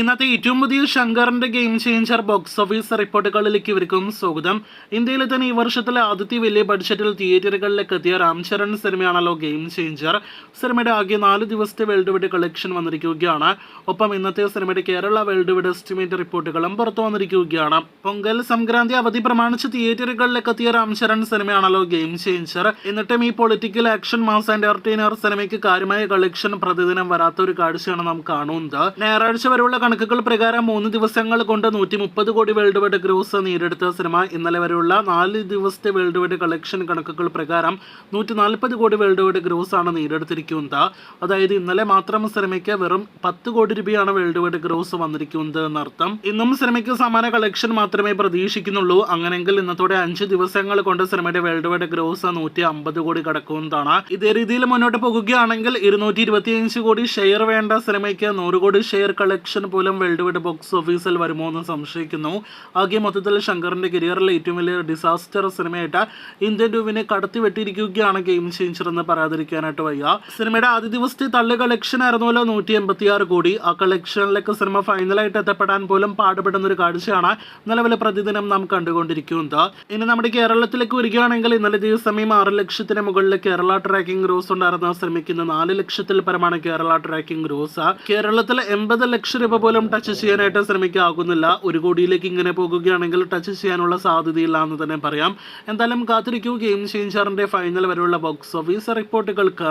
ഇന്നത്തെ ഏറ്റവും പുതിയ ശങ്കറിന്റെ ഗെയിം ചേഞ്ചർ ബോക്സ് ഓഫീസ് റിപ്പോർട്ടുകളിലേക്ക് ഇവർക്കും സ്വാഗതം. ഇന്ത്യയിൽ തന്നെ ഈ വർഷത്തിലെ ആദ്യത്തെ വലിയ ബഡ്ജറ്റിൽ തിയേറ്ററുകളിലേക്ക് എത്തിയ രാംചരൺ സിനിമയാണല്ലോ ഗെയിം ചേഞ്ചർ. സിനിമയുടെ ആകെ 4 ദിവസത്തെ വേൾഡ് വൈഡ് കളക്ഷൻ വന്നിരിക്കുകയാണ്. ഒപ്പം ഇന്നത്തെ സിനിമയുടെ കേരള വേൾഡ് വൈഡ് എസ്റ്റിമേറ്റ് റിപ്പോർട്ടുകളും പുറത്തു വന്നിരിക്കുകയാണ്. പൊങ്കൽ സംക്രാന്തി അവധി പ്രമാണിച്ച് തിയേറ്ററുകളിലേക്ക് എത്തിയ രാംചരൺ സിനിമയാണല്ലോ ഗെയിം ചേഞ്ചർ. എന്നിട്ടും ഈ പൊളിറ്റിക്കൽ ആക്ഷൻ മാസ് എന്റർടൈനർ സിനിമയ്ക്ക് കാര്യമായ കളക്ഷൻ പ്രതിദിനം വരാത്ത ഒരു കാഴ്ചയാണ് നാം കാണുന്നത്. ഞായറാഴ്ച വരെയുള്ള കണക്കുകൾ പ്രകാരം 3 ദിവസങ്ങൾ കൊണ്ട് 130 കോടി വേൾഡ് വൈഡ് ഗ്രോസ് നേടിയെടുത്ത സിനിമ ഇന്നലെ വരെയുള്ള 4 ദിവസത്തെ വേൾഡ് വൈഡ് കളക്ഷൻ കണക്കുകൾ പ്രകാരം 140 കോടി വേൾഡ് വൈഡ് ഗ്രോസ് ആണ് നേടിയെടുത്തിരിക്കുന്നത്. അതായത് ഇന്നലെ മാത്രം സിനിമയ്ക്ക് വെറും 10 കോടി രൂപയാണ് വേൾഡ് വൈഡ് ഗ്രോസ് വന്നിരിക്കുന്നത് എന്നർത്ഥം. ഇന്നും സിനിമയ്ക്ക് സമാന കളക്ഷൻ മാത്രമേ പ്രതീക്ഷിക്കുന്നുള്ളൂ. അങ്ങനെയെങ്കിൽ ഇന്നത്തോടെ 5 ദിവസങ്ങൾ കൊണ്ട് സിനിമയുടെ വേൾഡ് വൈഡ് ഗ്രോസ് 150 കോടി കടക്കുന്നതാണ്. ഇതേ രീതിയിൽ മുന്നോട്ട് പോകുകയാണെങ്കിൽ 225 കോടി ഷെയർ വേണ്ട സിനിമയ്ക്ക് 100 കോടി ഷെയർ കളക്ഷൻ പോലും വേൾഡ് വൈഡ് ബോക്സ് ഓഫീസിൽ വരുമോ എന്ന് സംശയിക്കുന്നു. ആകെ മൊത്തത്തിൽ ശങ്കറിന്റെ കരിയറിലെ ഏറ്റവും വലിയ ഡിസാസ്റ്റർ സിനിമയായിട്ട് ഇന്ത്യൻ രൂപയെ കടത്തി വെട്ടിയിരിക്കുകയാണ് ഗെയിം ചേഞ്ചർ എന്ന് പറയാതിരിക്കാനായിട്ട് വയ്യ. സിനിമയുടെ ആദ്യ ദിവസത്തെ തള്ളു കളക്ഷൻ ആയിരുന്നല്ലോ 186 കോടി. ആ കളക്ഷനിലേക്ക് സിനിമ ഫൈനലായിട്ട് എത്തപ്പെടാൻ പോലും പാടുപെടുന്ന ഒരു കാഴ്ചയാണ് നിലവിലെ പ്രതിദിനം നാം കണ്ടുകൊണ്ടിരിക്കുന്നത്. ഇനി നമ്മുടെ കേരളത്തിലേക്ക് വരികയാണെങ്കിൽ ഇന്നലെ സമയം 6 ലക്ഷത്തിന് മുകളിൽ കേരള ട്രാക്കിംഗ് ഗ്രോസ് ഉണ്ടായിരുന്ന സിനിമയ്ക്ക് ഇന്ന് 4 ലക്ഷത്തിൽ പരമാണ് കേരള ട്രാക്കിംഗ് ഗ്രോസ്. കേരളത്തിൽ 80 ലക്ഷം രൂപ പോലും ടച്ച് ചെയ്യാനായിട്ട് ശ്രമിക്കാകുന്നില്ല. 1 കോടിയിലേക്ക് ഇങ്ങനെ പോകുകയാണെങ്കിൽ ടച്ച് ചെയ്യാനുള്ള സാധ്യതയില്ല എന്ന് തന്നെ പറയാം. എന്തായാലും കാത്തിരിക്കൂ ഗെയിം ചേഞ്ചറിന്റെ ഫൈനൽ വരെയുള്ള ബോക്സ് ഓഫീസ് റിപ്പോർട്ടുകൾക്ക്.